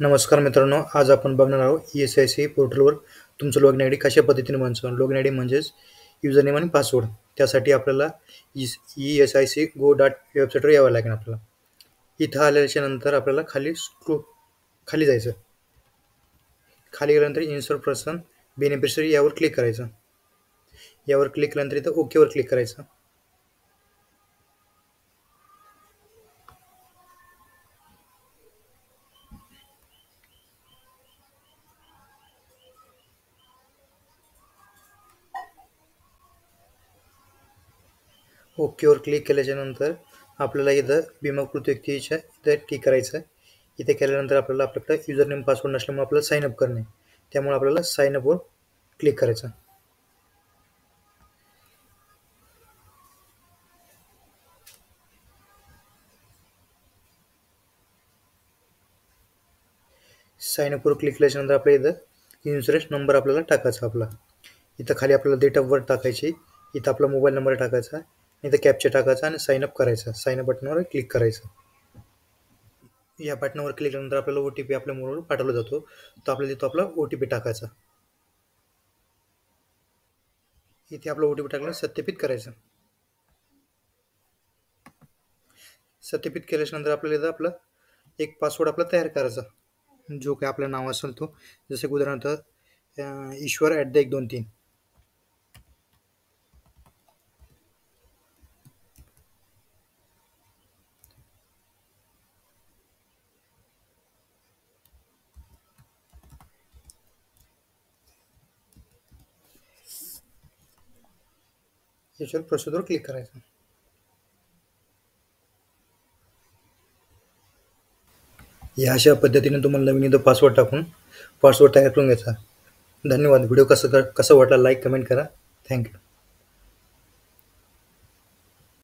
नमस्कार मित्रांनो, आज आपण बघणार आहोत ई-एस-आय-सी पोर्टलवर तुमचं लॉगिन आयडी कशा पद्धतीने बनवायचं. लॉगिन आयडी म्हणजेच युजर नेम आणि पासवर्ड. त्यासाठी आपल्याला ई-एस-आय-सी गो डॉट वेबसाईटवर यावं लागेल आपल्याला. इथं आल्याच्या नंतर आपल्याला खाली जायचं. खाली गेल्यानंतर इन्सर्ट पर्सन बेनिफिशरी यावर क्लिक करायचं. यावर क्लिक केल्यानंतर इथं ओकेवर क्लिक करायचं. ओकेवर क्लिक केल्याच्यानंतर आपल्याला इथं बीमाकृत व्यक्तीच्या इथं टिक करायचं. इथे केल्यानंतर आपल्याकडे युजर नेम पासवर्ड नसल्यामुळे आपल्याला साइन अप करणे. त्यामुळे आपल्याला साइन अपवर क्लिक करायचं. साइन अपवर क्लिक केल्याच्यानंतर आपल्या इथं इन्शुरन्स नंबर आपल्याला टाकायचा आपला. इथं खाली आपल्याला डेट ऑफ बर्थ टाकायची. इथं आपला मोबाईल नंबर टाकायचा. इथं कॅप्चा टाकायचा आणि साइन अप करायचा. साइन अप बटनावर क्लिक करायचं. या बटनावर क्लिक केल्यानंतर आपल्याला OTP आपल्या मोबाईलवर पाठवला जातो. तो आपल्याला तिथं आपला OTP टाकायचा. इथे आपला OTP टाकला सत्यापित करायचं. सत्यापित केल्यानंतर आपल्याला इथं आपला एक पासवर्ड आपला तयार करायचा. जो काही आपलं नाव असेल तो, जसं की उदाहरणार्थ ईश्वर @123. याच्यावर प्रोसेसवर क्लिक करायचं. या अशा पद्धतीने तुम्हाला नवीन इथं पासवर्ड टाकून पासवर्ड तयार करून घ्यायचा. धन्यवाद. व्हिडिओ कसा वाटला लाईक कमेंट करा. थँक्यू.